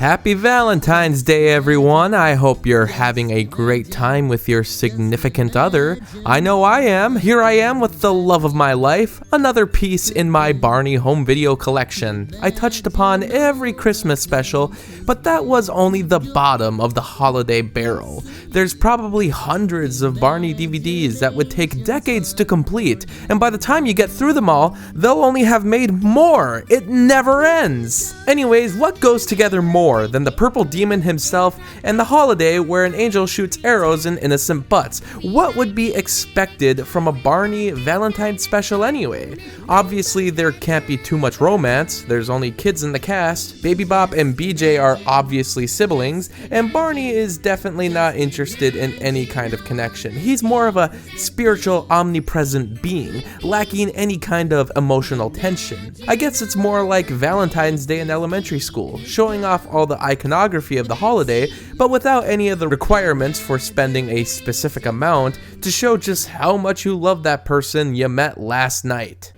Happy Valentine's Day, everyone. I hope you're having a great time with your significant other. I know I am. Here I am with the love of my life, another piece in my Barney home video collection. I touched upon every Christmas special, but that was only the bottom of the holiday barrel. There's probably hundreds of Barney DVDs that would take decades to complete, and by the time you get through them all, they'll only have made more. It never ends. Anyways, what goes together more than the purple demon himself and the holiday where an angel shoots arrows in innocent butts? What would be expected from a Barney Valentine's special anyway? Obviously, there can't be too much romance. There's only kids in the cast. Baby Bop and BJ are obviously siblings, and Barney is definitely not interested in any kind of connection. He's more of a spiritual, omnipresent being, lacking any kind of emotional tension. I guess it's more like Valentine's Day in elementary school, showing off all the iconography of the holiday, but without any of the requirements for spending a specific amount to show just how much you love that person you met last night.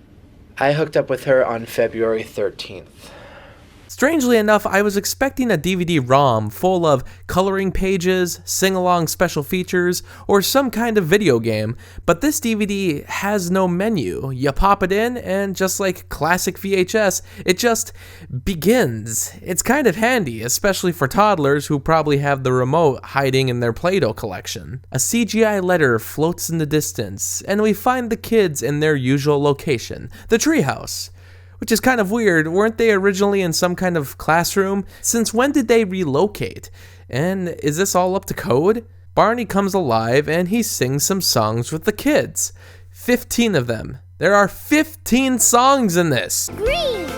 I hooked up with her on February 13th. Strangely enough, I was expecting a DVD-ROM full of coloring pages, sing-along special features, or some kind of video game, but this DVD has no menu. You pop it in, and just like classic VHS, it just begins. It's kind of handy, especially for toddlers who probably have the remote hiding in their Play-Doh collection. A CGI letter floats in the distance, and we find the kids in their usual location, the treehouse. Which is kind of weird. Weren't they originally in some kind of classroom? Since when did they relocate? And is this all up to code? Barney comes alive and he sings some songs with the kids. 15 of them. There are 15 songs in this. Green!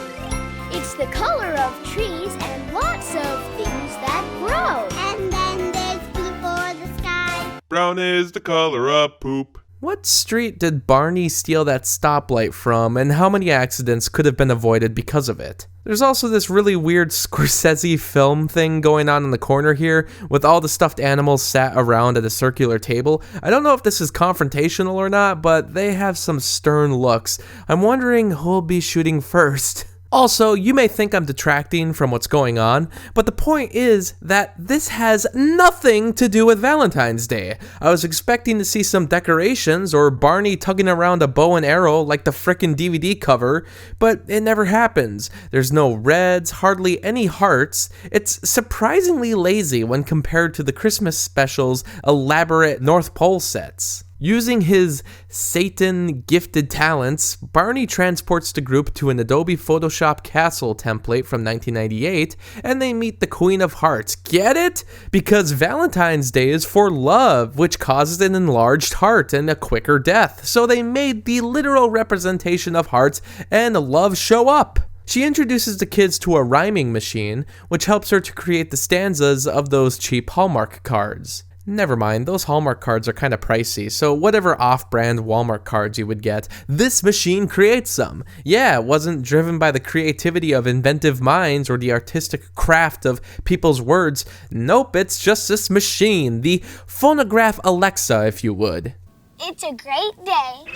It's the color of trees and lots of things that grow. And then there's blue for the sky. Brown is the color of poop. What street did Barney steal that stoplight from, and how many accidents could have been avoided because of it? There's also this really weird Scorsese film thing going on in the corner here, with all the stuffed animals sat around at a circular table. I don't know if this is confrontational or not, but they have some stern looks. I'm wondering who'll be shooting first. Also, you may think I'm detracting from what's going on, but the point is that this has nothing to do with Valentine's Day. I was expecting to see some decorations or Barney tugging around a bow and arrow like the frickin' DVD cover, but it never happens. There's no reds, hardly any hearts. It's surprisingly lazy when compared to the Christmas special's elaborate North Pole sets. Using his Satan-gifted talents, Barney transports the group to an Adobe Photoshop castle template from 1998, and they meet the Queen of Hearts. Get it? Because Valentine's Day is for love, which causes an enlarged heart and a quicker death. So they made the literal representation of hearts and love show up. She introduces the kids to a rhyming machine, which helps her to create the stanzas of those cheap Hallmark cards. Never mind, those Hallmark cards are kind of pricey, so whatever off-brand Walmart cards you would get, this machine creates them. Yeah, it wasn't driven by the creativity of inventive minds or the artistic craft of people's words. Nope, it's just this machine, the phonograph Alexa, if you would. It's a great day.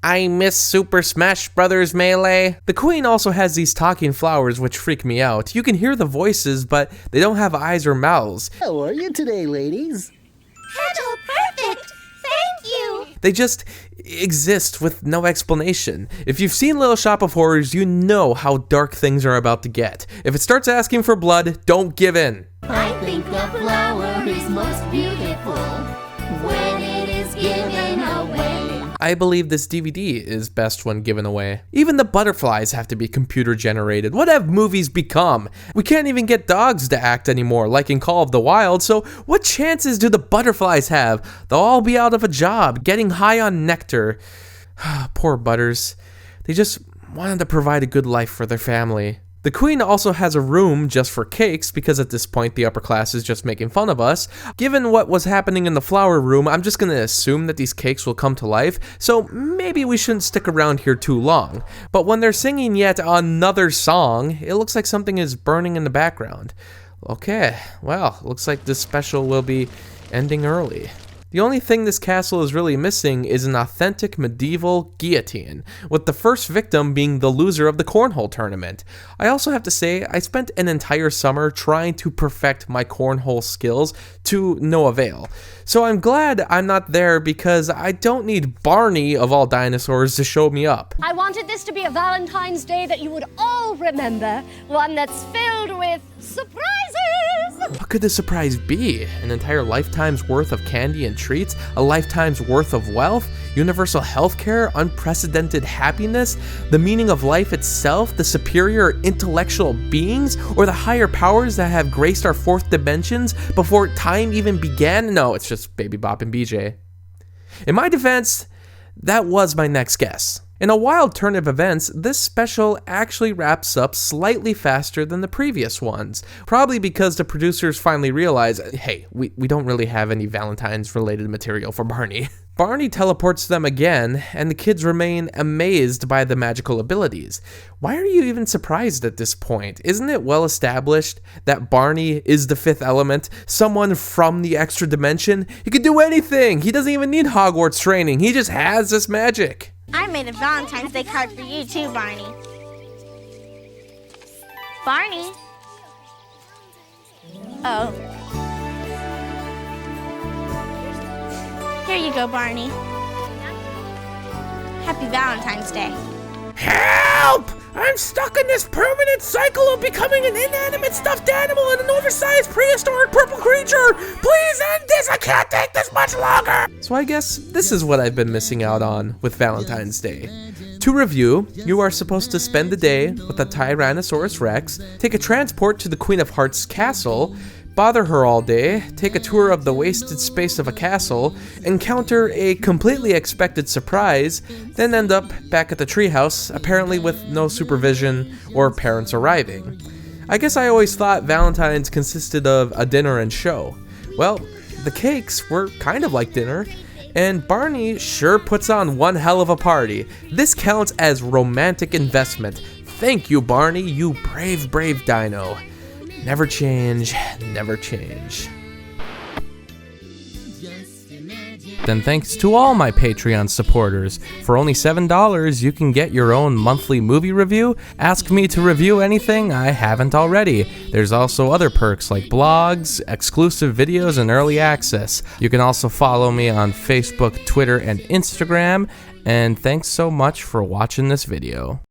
I miss Super Smash Bros. Melee. The Queen also has these talking flowers which freak me out. You can hear the voices, but they don't have eyes or mouths. How are you today, ladies? Hello, perfect. Thank you. They just exist with no explanation. If you've seen Little Shop of Horrors, you know how dark things are about to get. If it starts asking for blood, don't give in. I think the flower is most beautiful when it is given away. I believe this DVD is best when given away. Even the butterflies have to be computer generated. What have movies become? We can't even get dogs to act anymore, like in Call of the Wild, so what chances do the butterflies have? They'll all be out of a job, getting high on nectar. Poor Butters. They just wanted to provide a good life for their family. The Queen also has a room just for cakes because at this point the upper class is just making fun of us. Given what was happening in the flower room, I'm just going to assume that these cakes will come to life, so maybe we shouldn't stick around here too long. But when they're singing yet another song, it looks like something is burning in the background. Okay, well, looks like this special will be ending early. The only thing this castle is really missing is an authentic medieval guillotine, with the first victim being the loser of the cornhole tournament. I also have to say, I spent an entire summer trying to perfect my cornhole skills to no avail. So I'm glad I'm not there because I don't need Barney of all dinosaurs to show me up. I wanted this to be a Valentine's Day that you would all remember, one that's filled with surprises! What could the surprise be? An entire lifetime's worth of candy and treats? A lifetime's worth of wealth? Universal healthcare? Unprecedented happiness? The meaning of life itself? The superior intellectual beings? Or the higher powers that have graced our fourth dimensions before time even began? No, it's just Baby Bop and BJ. In my defense, that was my next guess. In a wild turn of events, this special actually wraps up slightly faster than the previous ones, probably because the producers finally realized, hey, we don't really have any Valentine's related material for Barney. Barney teleports them again, and the kids remain amazed by the magical abilities. Why are you even surprised at this point? Isn't it well established that Barney is the fifth element, someone from the extra dimension? He can do anything! He doesn't even need Hogwarts training, he just has this magic! I made a Valentine's Day card for you too, Barney. Barney? Oh. Here you go, Barney. Happy Valentine's Day. Help! I'm stuck in this permanent cycle of becoming an inanimate stuffed animal and an oversized prehistoric purple creature! Please end this! I can't take this much longer! So I guess this is what I've been missing out on with Valentine's Day. To review, you are supposed to spend the day with a Tyrannosaurus Rex, take a transport to the Queen of Hearts castle, bother her all day, take a tour of the wasted space of a castle, encounter a completely expected surprise, then end up back at the treehouse, apparently with no supervision or parents arriving. I guess I always thought Valentine's consisted of a dinner and show. Well, the cakes were kind of like dinner, and Barney sure puts on one hell of a party. This counts as romantic investment. Thank you, Barney, you brave, brave dino. Never change, never change. Then thanks to all my Patreon supporters. For only $7, you can get your own monthly movie review. Ask me to review anything I haven't already. There's also other perks like blogs, exclusive videos, and early access. You can also follow me on Facebook, Twitter, and Instagram. And thanks so much for watching this video.